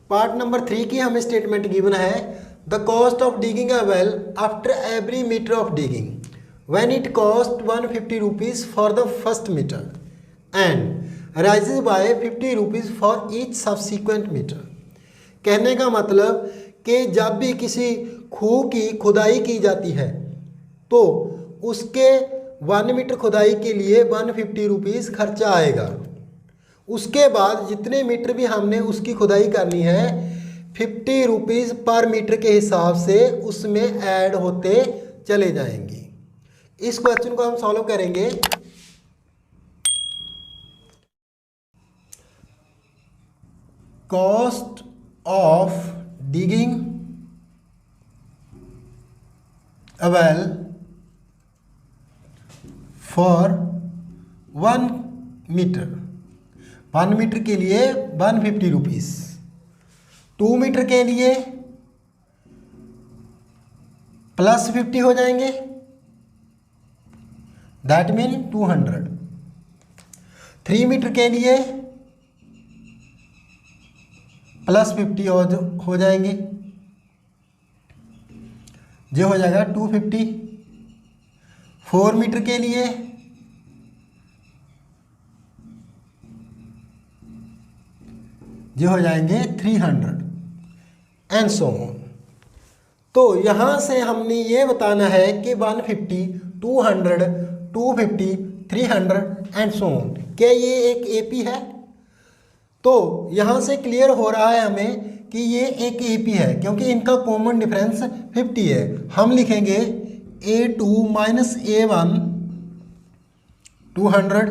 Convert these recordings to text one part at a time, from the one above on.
Part number 3 की हमें statement given है, the cost of digging a well after every metre of digging when it cost 150 rupees for the first metre and rises by 50 rupees for each subsequent metre. कहने का मतलब कि जब भी किसी खूह की खुदाई की जाती है तो उसके 1 मीटर खुदाई के लिए 150 रुपीज़ खर्चा आएगा। उसके बाद जितने मीटर भी हमने उसकी खुदाई करनी है 50 रुपीज़ पर मीटर के हिसाब से उसमें ऐड होते चले जाएंगे। इस क्वेश्चन को हम सॉल्व करेंगे। Cost of digging a well for 1 metre, 1 metre के लिए 150 रुपीज़, 2 मीटर के लिए प्लस 50 हो जाएंगे, दैट मीन 200। 3 मीटर के लिए प्लस 50 हो जाएंगे, जो हो जाएगा 250। 4 मीटर के लिए जो हो जाएंगे 300 एंड सो ऑन। तो यहाँ से हमने ये बताना है कि 150, 200, 250, 300 एंड सो ऑन, क्या ये एक एपी है? तो यहाँ से क्लियर हो रहा है हमें कि ये एक एपी है, क्योंकि इनका कॉमन डिफरेंस 50 है। हम लिखेंगे A2 minus A1 200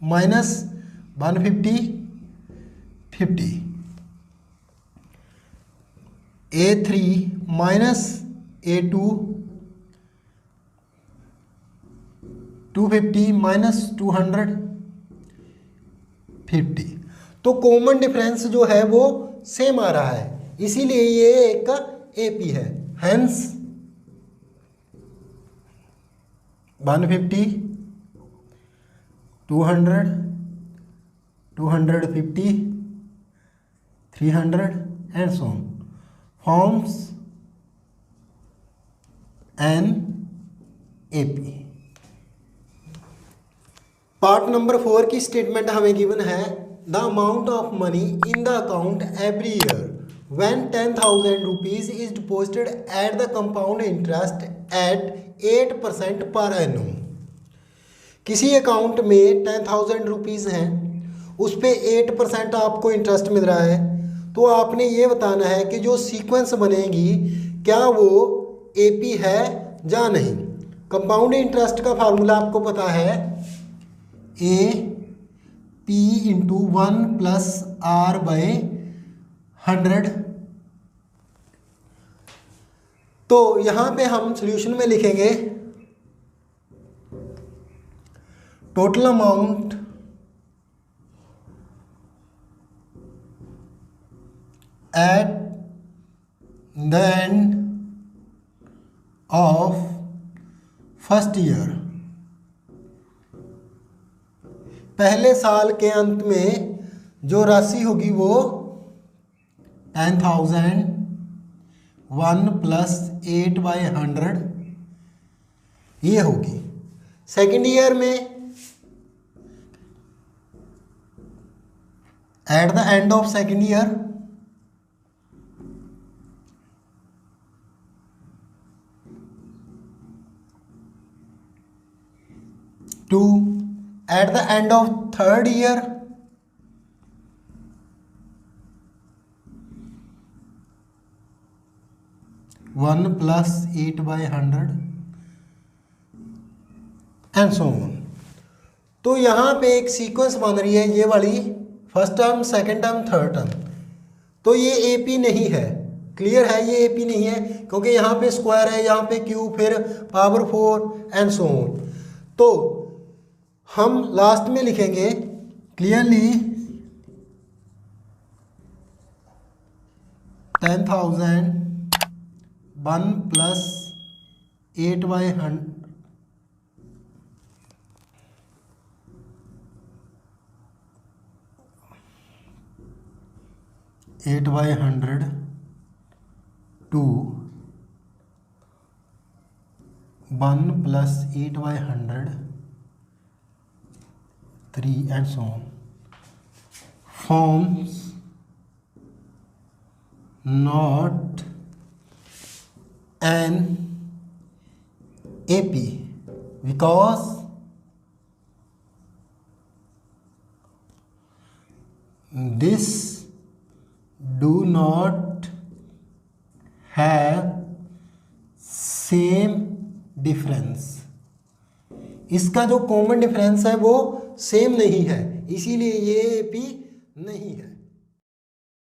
minus 150 50, A3 minus A2 250 minus 200 50। तो कॉमन डिफरेंस जो है वो सेम आ रहा है, इसीलिए ये एक का एपी है। Hence 150 200 250 300 and so on forms an AP। Part number 4 की स्टेटमेंट हमें गिवन है, the amount of money in the account every year when 10,000 rupees is deposited at the compound interest eight 8% per annum. किसी account में 10,000 rupees हैं, उस पर 8% आपको interest मिल रहा है, तो आपने ये बताना है कि जो सीक्वेंस बनेगी क्या वो एपी है या नहीं। कंपाउंड इंटरेस्ट का फार्मूला आपको पता है, A P into 1 plus R by 100। तो यहाँ पे हम सॉल्यूशन में लिखेंगे total amount at the end of first year, पहले साल के अंत में जो राशि होगी वो 10,000 1 प्लस 8/100 ये होगी। सेकेंड ईयर में at the end of second year to at the end of third year one plus 8/100 and so on. तो यहाँ पे एक सीक्वेंस बन रही है ये वाली, first term, second term, third term. तो ये एपी नहीं है, क्लियर है, ये एपी नहीं है, क्योंकि यहाँ पे स्क्वायर है, यहाँ पे क्यूब, फिर पावर 4 एंड सो ऑन। तो हम लास्ट में लिखेंगे clearly 10,000 1 plus 8/100 8/100 to 1 plus 8/100 3 and so on forms not an AP because this do not have same difference। इसका जो कॉमन डिफरेंस है वो सेम नहीं है, इसीलिए ये AP नहीं है।